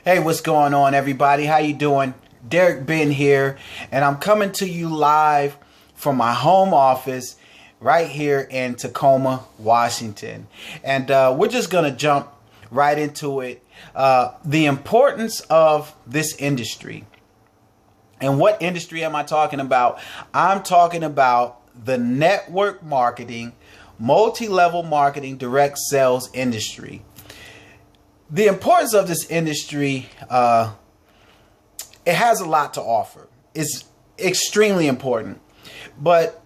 Hey, what's going on, everybody? How you doing? Derek Ben here, and I'm coming to you live from my home office right here in Tacoma, Washington. And we're just going to jump right into it. The importance of this industry. And what industry am I talking about? I'm talking about the network marketing, multi-level marketing, direct sales industry. The importance of this industry, it has a lot to offer. It's extremely important. But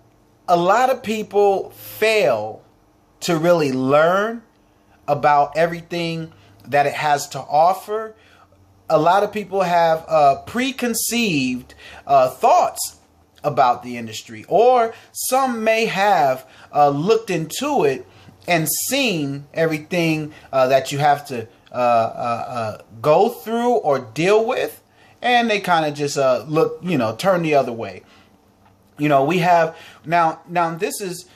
a lot of people fail to really learn about everything that it has to offer. A lot of people have preconceived thoughts about the industry, or some may have looked into it and seen everything that you have to go through or deal with, and they kind of just turn the other way. We have now this is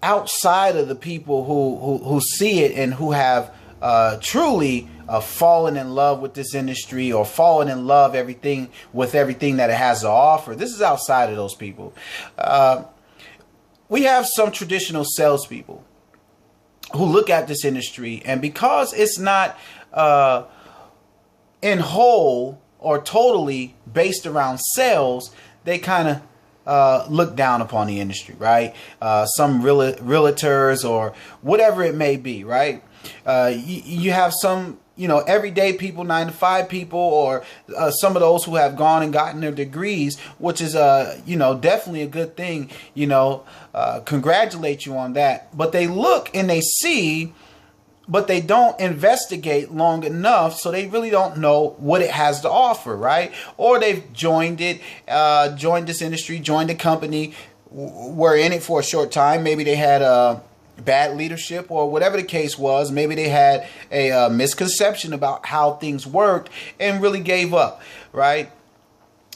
outside of the people who see it and who have truly fallen in love with this industry, or fallen in love with everything that it has to offer. This is outside of those people. We have some traditional salespeople who look at this industry, and because it's not in whole or totally based around sales, they kind of look down upon the industry, right? Some realtors or whatever it may be, right? You have some, everyday people, 9-to-5 people, or some of those who have gone and gotten their degrees, which is, definitely a good thing, congratulate you on that. But they look and they see, but they don't investigate long enough, so they really don't know what it has to offer, right? Or they've joined this industry, joined a company, were in it for a short time. Maybe they had bad leadership, or whatever the case was. Maybe they had a misconception about how things worked and really gave up, right?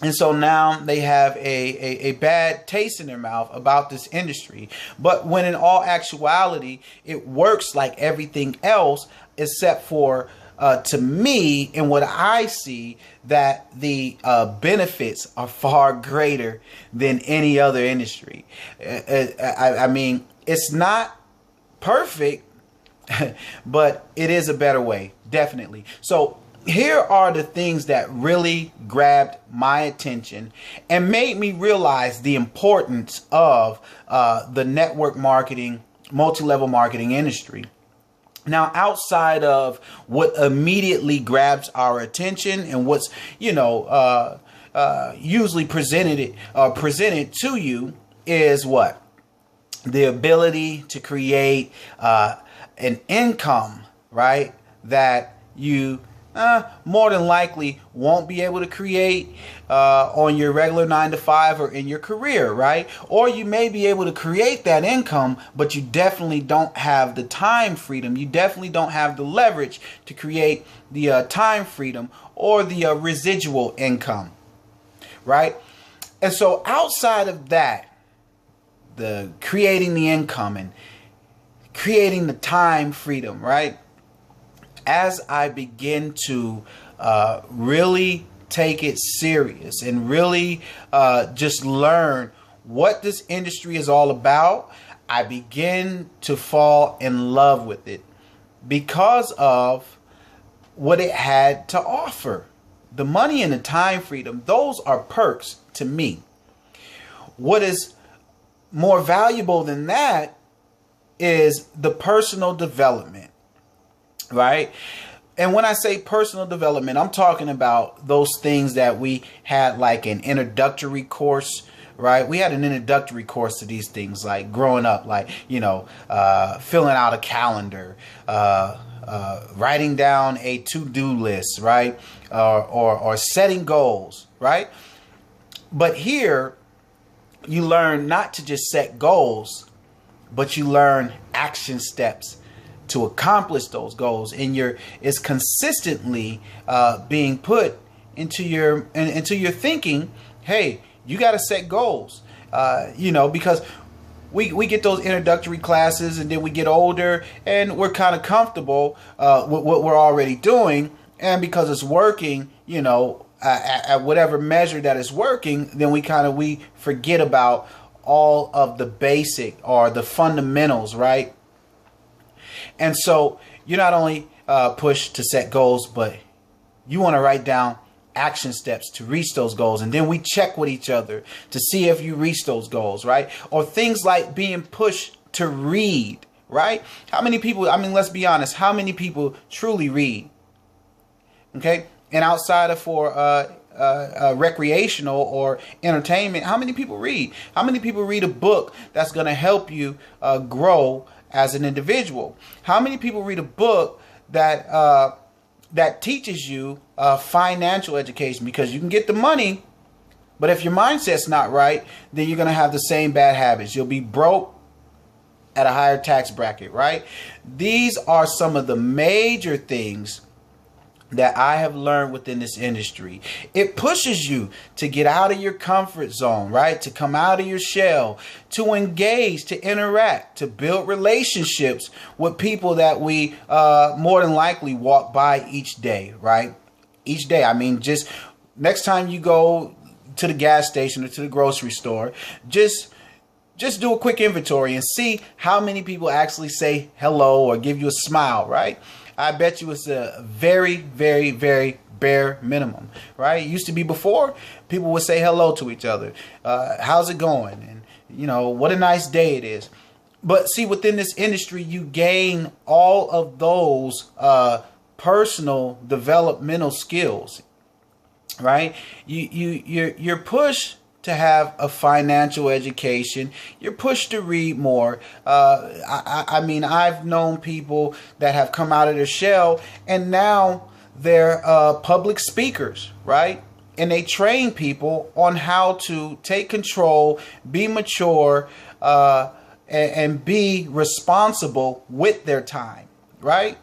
And so now they have a bad taste in their mouth about this industry. But when in all actuality, it works like everything else, except for, to me, and what I see, that the benefits are far greater than any other industry. I mean, it's not perfect, but it is a better way, definitely. So here are the things that really grabbed my attention and made me realize the importance of the network marketing, multi-level marketing industry. Now, outside of what immediately grabs our attention and what's usually presented to you is what? The ability to create an income, right? That you more than likely won't be able to create on your regular 9-to-5 or in your career, right? Or you may be able to create that income, but you definitely don't have the time freedom. You definitely don't have the leverage to create the time freedom or the residual income, right? And so outside of that, the creating the income and creating the time freedom, right? As I begin to really take it serious and really just learn what this industry is all about, I begin to fall in love with it because of what it had to offer. The money and the time freedom, those are perks to me. What is more valuable than that is the personal development, right? And when I say personal development, I'm talking about those things that we had, like an introductory course, right? We had an introductory course to these things, like growing up, like, filling out a calendar, writing down a to-do list, right? Or setting goals, right? But here, you learn not to just set goals, but you learn action steps to accomplish those goals, and it's consistently being put into your thinking. Hey, you got to set goals, because we get those introductory classes, and then we get older and we're kind of comfortable with what we're already doing, And because it's working, at whatever measure that is working, then we forget about all of the basic or the fundamentals, right? And so you're not only pushed to set goals, but you want to write down action steps to reach those goals. And then we check with each other to see if you reach those goals, right? Or things like being pushed to read, right? How many people, let's be honest, how many people truly read? Okay. And outside of for recreational or entertainment, how many people read? How many people read a book that's going to help you grow as an individual? How many people read a book that teaches you financial education? Because you can get the money, but if your mindset's not right, then you're going to have the same bad habits. You'll be broke at a higher tax bracket, right? These are some of the major things that I have learned within this industry. It pushes you to get out of your comfort zone, right? To come out of your shell, to engage, to interact, to build relationships with people that we more than likely walk by each day, right? Each day. Just next time you go to the gas station or to the grocery store, just do a quick inventory and see how many people actually say hello or give you a smile, right? I bet you it's a very, very, very bare minimum, right? It used to be before people would say hello to each other. How's it going? And, what a nice day it is. But see, within this industry, you gain all of those personal developmental skills, right? You're pushed to have a financial education. You're pushed to read more. I've known people that have come out of their shell and now they're public speakers, right? And they train people on how to take control, be mature, and be responsible with their time, right?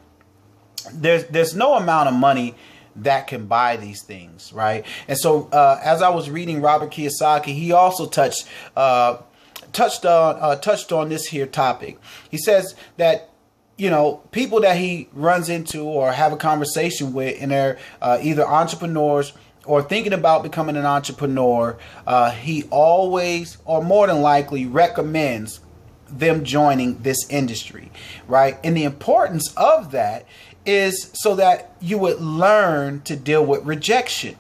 There's no amount of money that can buy these things, right? And so as I was reading Robert Kiyosaki, he also touched on this here topic. He says that people that he runs into or have a conversation with, and they're either entrepreneurs or thinking about becoming an entrepreneur, he always or more than likely recommends them joining this industry, right? And the importance of that is so that you would learn to deal with rejection,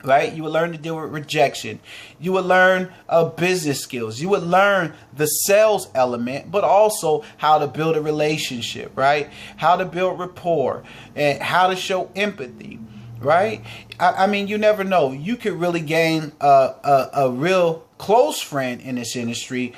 right? You would learn to deal with rejection. You would learn business skills. You would learn the sales element, but also how to build a relationship, right? How to build rapport and how to show empathy, right? You never know. You could really gain a real close friend in this industry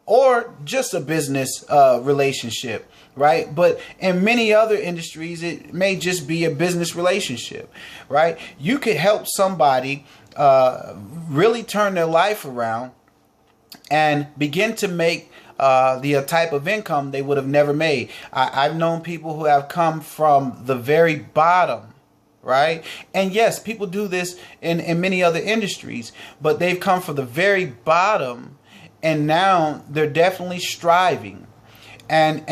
or just a business relationship, right? But in many other industries, it may just be a business relationship, right? You could help somebody really turn their life around and begin to make the type of income they would have never made. I've known people who have come from the very bottom, right? And yes, people do this in many other industries, but they've come from the very bottom and now they're definitely striving. And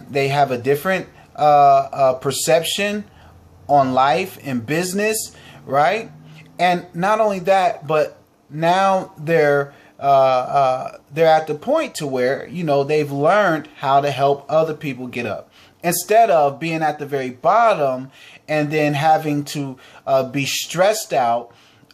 they have a different perception on life and business, right? And not only that, but now they're at the point to where they've learned how to help other people get up, instead of being at the very bottom and then having to be stressed out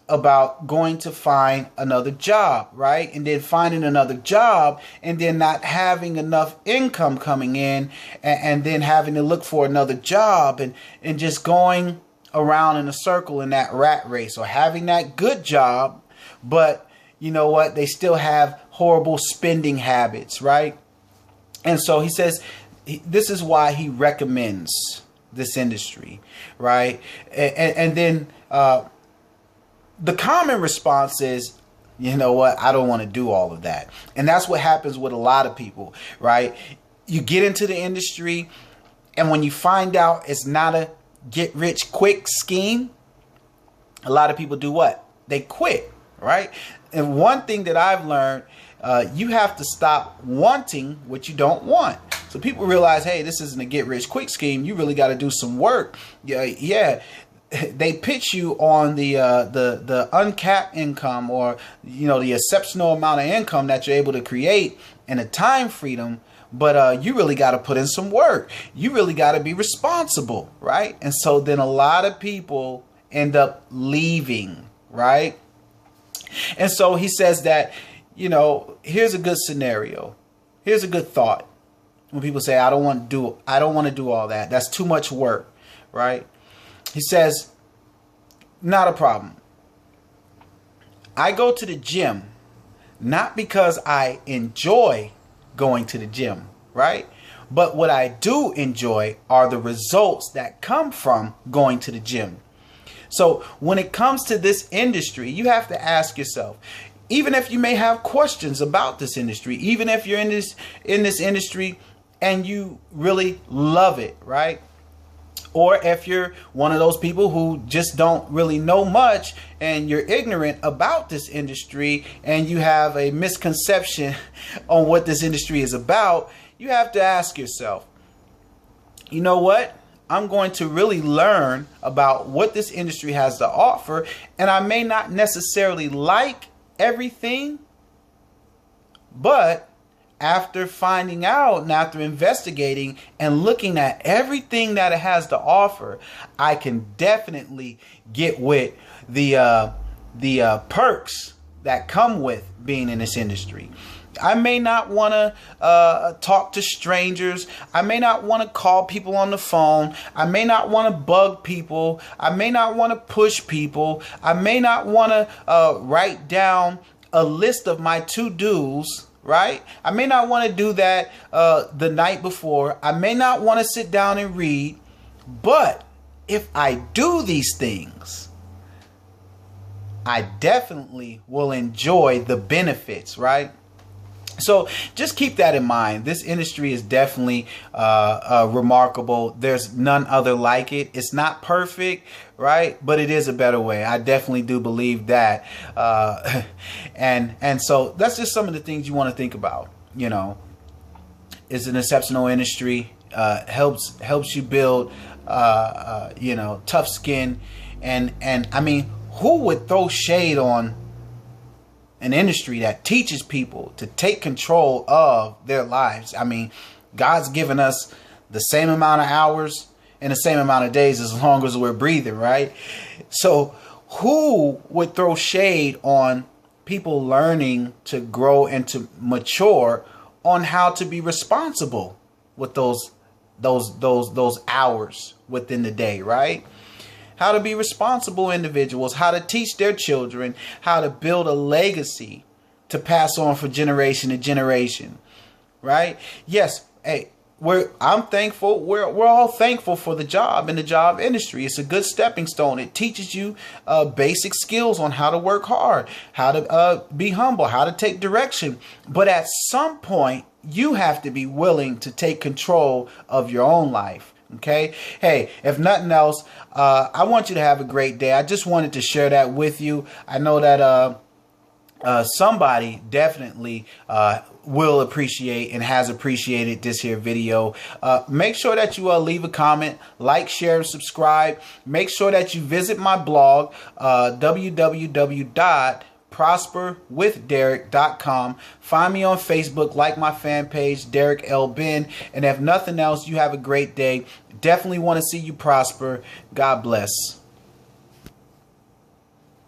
about going to find another job, right? And then finding another job and then not having enough income coming in, and then having to look for another job and just going around in a circle in that rat race, or having that good job, but you know what? They still have horrible spending habits, right? And so he says this is why he recommends this industry, right? And then the common response is, you know what, I don't want to do all of that. And that's what happens with a lot of people, right? You get into the industry, and when you find out it's not a get rich quick scheme, a lot of people do what? They quit, right? And one thing that I've learned, you have to stop wanting what you don't want. So people realize, hey, this isn't a get rich quick scheme. You really got to do some work. Yeah. They pitch you on the uncapped income, or the exceptional amount of income that you're able to create and the time freedom, but you really got to put in some work. You really got to be responsible, right? And so then a lot of people end up leaving, right? And so he says that, here's a good scenario. Here's a good thought. When people say, I don't want to do all that. That's too much work, right? He says, not a problem. I go to the gym not because I enjoy going to the gym, right? But what I do enjoy are the results that come from going to the gym. So when it comes to this industry, you have to ask yourself, even if you may have questions about this industry, even if you're in this industry and you really love it, right? Or if you're one of those people who just don't really know much and you're ignorant about this industry and you have a misconception on what this industry is about, you have to ask yourself, you know what? I'm going to really learn about what this industry has to offer, and I may not necessarily like everything, but after finding out and after investigating and looking at everything that it has to offer, I can definitely get with the perks that come with being in this industry. I may not want to talk to strangers. I may not want to call people on the phone. I may not want to bug people. I may not want to push people. I may not want to write down a list of my to-dos. Right? I may not want to do that the night before. I may not want to sit down and read. But if I do these things, I definitely will enjoy the benefits, right? So just keep that in mind. This industry is definitely remarkable. There's none other like it. It's not perfect, right? But it is a better way. I definitely do believe that. And so that's just some of the things you want to think about. It's an exceptional industry. Helps you build tough skin. And I mean, who would throw shade on an industry that teaches people to take control of their lives? I mean, God's given us the same amount of hours and the same amount of days as long as we're breathing, right? So who would throw shade on people learning to grow and to mature on how to be responsible with those hours within the day, right? How to be responsible individuals, how to teach their children, how to build a legacy to pass on from generation to generation, right? Yes, hey, I'm thankful. We're all thankful for the job in the job industry. It's a good stepping stone. It teaches you basic skills on how to work hard, how to be humble, how to take direction. But at some point, you have to be willing to take control of your own life. Okay. Hey, if nothing else, I want you to have a great day. I just wanted to share that with you. I know that somebody definitely will appreciate and has appreciated this here video. Make sure that you leave a comment, like, share, and subscribe. Make sure that you visit my blog, www.prosperwithderek.com. Find me on Facebook, like my fan page, Derek L. Ben. And if nothing else, you have a great day. Definitely want to see you prosper. God bless.